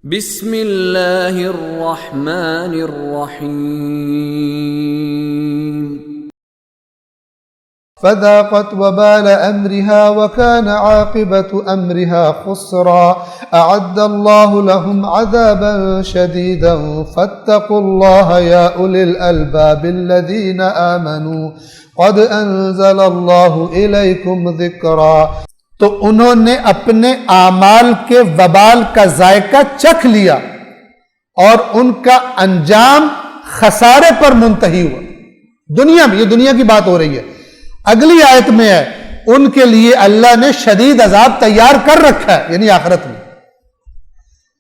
بسم اللہ الرحمن الرحیم فذاقت وبال أمرها وكان عاقبة أمرها خسرا أعد الله لهم عذابا شديدا فاتقوا الله يا أولي الألباب الذين آمنوا قد أنزل الله إليكم ذكرا۔ تو انہوں نے اپنے اعمال کے وبال کا ذائقہ چکھ لیا اور ان کا انجام خسارے پر منتہی ہوا۔ دنیا میں، یہ دنیا کی بات ہو رہی ہے۔ اگلی آیت میں ہے ان کے لیے اللہ نے شدید عذاب تیار کر رکھا ہے، یعنی آخرت میں۔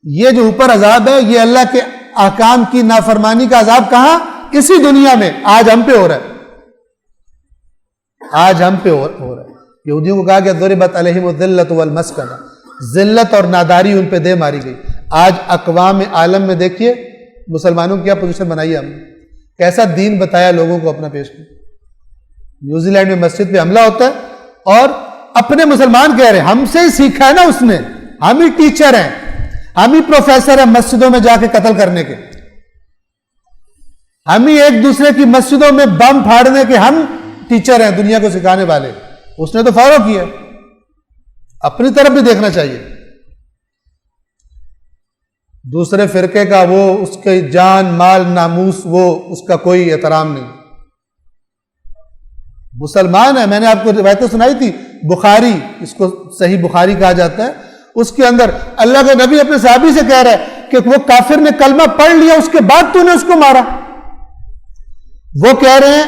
یہ جو اوپر عذاب ہے یہ اللہ کے احکام کی نافرمانی کا عذاب کہاں؟ اسی دنیا میں آج ہم پہ ہو رہا ہے، آج ہم پہ ہو رہا ہے۔ یہودیوں کو کہا کہ ضربت علیہم الذلۃ والمسکنہ، ذلت اور ناداری ان پہ دے ماری گئی۔ آج اقوام عالم میں دیکھیے مسلمانوں کی کیا پوزیشن بنائی ہے ہم نے، کیسا دین بتایا لوگوں کو اپنا پیش کیا۔ نیوزی لینڈ میں مسجد پہ حملہ ہوتا ہے اور اپنے مسلمان کہہ رہے ہیں ہم سے ہی سیکھا ہے نا اس نے، ہم ہی ٹیچر ہیں، ہم ہی پروفیسر ہیں مسجدوں میں جا کے قتل کرنے کے، ہم ہی ایک دوسرے کی مسجدوں میں بم پھاڑنے کے ہم ٹیچر ہیں، دنیا کو سکھانے والے۔ اس نے تو فالو کیا، اپنی طرف بھی دیکھنا چاہیے۔ دوسرے فرقے کا وہ اس کے جان مال ناموس وہ اس کا کوئی احترام نہیں۔ مسلمان ہے، میں نے آپ کو روایتیں سنائی تھی، بخاری، اس کو صحیح بخاری کہا جاتا ہے، اس کے اندر اللہ کے نبی اپنے صحابی سے کہہ رہا ہے کہ وہ کافر نے کلمہ پڑھ لیا اس کے بعد تو نے اس کو مارا۔ وہ کہہ رہے ہیں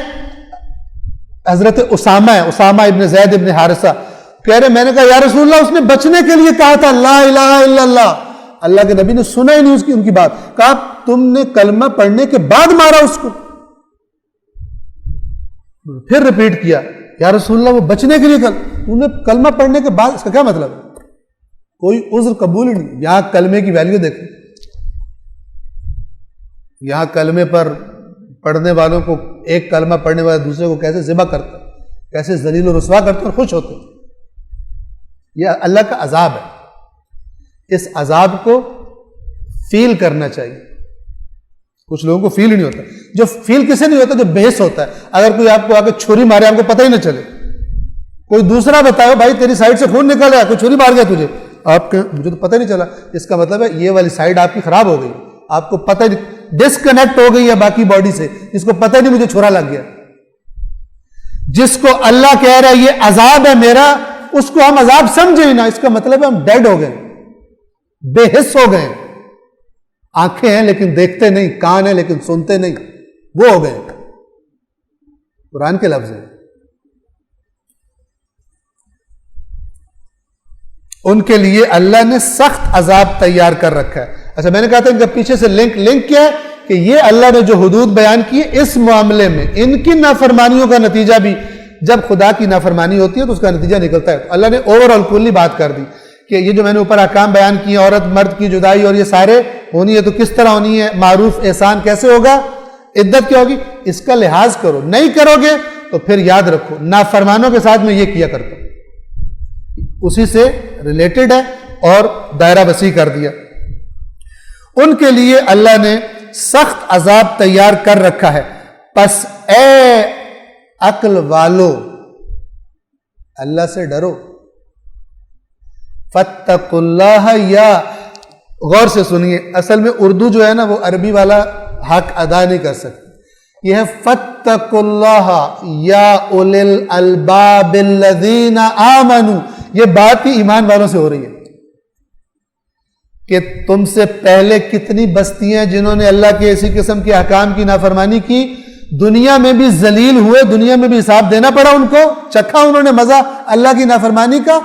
حضرت اسامہ ہے، اسامہ ابن زید ابن حارثہ کہہ رہے میں نے کہا یا رسول اللہ اس نے بچنے کے لیے کہا تھا لا الہ الا اللہ، اللہ کے نبی نے سنا ہی نہیں اس کی ان کی بات، کہا تم نے کلمہ پڑھنے کے بعد مارا اس کو۔ پھر ریپیٹ کیا یا رسول اللہ وہ بچنے کے لیے انہیں کلمہ پڑھنے کے بعد، اس کا کیا مطلب ہے؟ کوئی عذر قبول ہی نہیں۔ یہاں کلمے کی ویلیو دیکھیں، یہاں کلمے پر پڑھنے والوں کو، ایک کلمہ پڑھنے والے دوسرے کو کیسے ذبح کرتا ہے، کیسے ذلیل و رسوا کرتے اور خوش ہوتے ہیں۔ یہ اللہ کا عذاب ہے، اس عذاب کو فیل کرنا چاہیے۔ کچھ لوگوں کو فیل ہی نہیں ہوتا، جو فیل کسے نہیں ہوتا؟ جو بحث ہوتا ہے۔ اگر کوئی آپ کو آ کے چھری مارے آپ کو پتہ ہی نہ چلے، کوئی دوسرا بتاؤ بھائی تیری سائڈ سے خون نکل رہا ہے، کوئی چھری مار گیا تجھے، آپ کے مجھے تو پتہ نہیں چلا، اس کا مطلب ہے یہ والی سائڈ آپ کی خراب ہو گئی، آپ کو پتہ نہیں، ڈسکنیکٹ ہو گئی ہے باقی باڈی سے، جس کو پتہ نہیں مجھے چھرا لگ گیا۔ جس کو اللہ کہہ رہا ہے یہ عذاب ہے میرا، اس کو ہم عذاب سمجھے ہی نہ، اس کا مطلب ہے ہم ڈیڈ ہو گئے، بے حس ہو گئے۔ آنکھیں ہیں لیکن دیکھتے نہیں، کان ہیں لیکن سنتے نہیں، وہ ہو گئے۔ قرآن کے لفظ ہیں۔ ان کے لیے اللہ نے سخت عذاب تیار کر رکھا ہے۔ اچھا میں نے کہا تھا ان کے پیچھے سے لنک کیا ہے کہ یہ اللہ نے جو حدود بیان کی ہے اس معاملے میں ان کی نافرمانیوں کا نتیجہ بھی، جب خدا کی نافرمانی ہوتی ہے تو اس کا نتیجہ نکلتا ہے۔ اللہ نے اوور آل کلی بات کر دی کہ یہ جو میں نے اوپر احکام بیان کیے، عورت مرد کی جدائی اور یہ سارے ہونی ہے تو کس طرح ہونی ہے، معروف احسان کیسے ہوگا، عدت کیا ہوگی، اس کا لحاظ کرو۔ نہیں کرو گے تو پھر یاد رکھو نافرمانوں کے ساتھ میں یہ کیا کرتا ہوں، اسی سے ریلیٹڈ ہے اور دائرہ وسیع کر دیا۔ ان کے لیے اللہ نے سخت عذاب تیار کر رکھا ہے، پس اے عقل والو اللہ سے ڈرو۔ فاتقوا اللہ، یا غور سے سنیے، اصل میں اردو جو ہے نا وہ عربی والا حق ادا نہیں کر سکتی، یہ ہے فاتقوا اللہ یا اولی الالباب الذین آمنوا۔ یہ بات ہی ایمان والوں سے ہو رہی ہے کہ تم سے پہلے کتنی بستیاں جنہوں نے اللہ کے اسی قسم کے احکام کی نافرمانی کی، دنیا میں بھی ذلیل ہوئے، دنیا میں بھی حساب دینا پڑا ان کو، چکھا انہوں نے مزہ اللہ کی نافرمانی کا،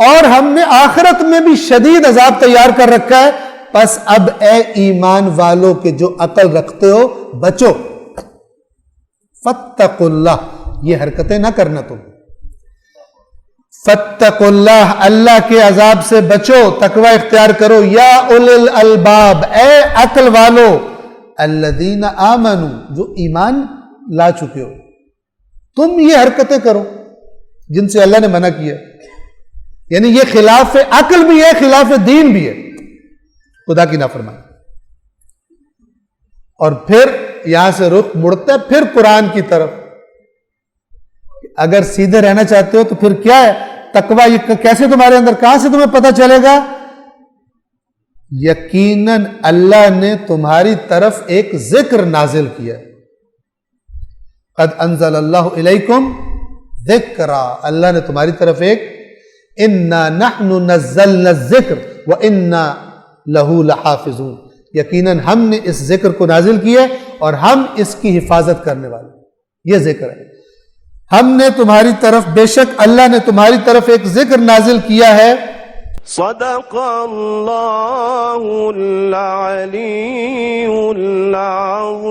اور ہم نے آخرت میں بھی شدید عذاب تیار کر رکھا ہے۔ پس اب اے ایمان والوں کے جو عقل رکھتے ہو بچو، فاتقوا اللہ، یہ حرکتیں نہ کرنا تم، فاتقوا اللہ، اللہ کے عذاب سے بچو، تقوی اختیار کرو، یا اولی الالباب، اے عقل والو، الذین آمنوا، جو ایمان لا چکے ہو، تم یہ حرکتیں کرو جن سے اللہ نے منع کیا، یعنی یہ خلاف عقل بھی ہے، خلاف دین بھی ہے۔ خدا کی نافرمانی. اور پھر یہاں سے رخ مڑتا ہے پھر قرآن کی طرف. اگر سیدھے رہنا چاہتے ہو تو پھر کیا ہے تقویٰ؟ یہ کیسے تمہارے اندر، کہاں سے تمہیں پتہ چلے گا؟ یقیناً اللہ نے تمہاری طرف ایک ذکر نازل کیا. قد انزل اللہ علیکم ذکرا، اللہ نے تمہاری طرف ایک انا نحن نزلنا الذکر وانا لہ لحافظون، یقیناً ہم نے اس ذکر کو نازل کیا اور ہم اس کی حفاظت کرنے والے. یہ ذکر ہے. ہم نے تمہاری طرف، بے شک اللہ نے تمہاری طرف ایک ذکر نازل کیا ہے. صدق اللہ العلی العظیم.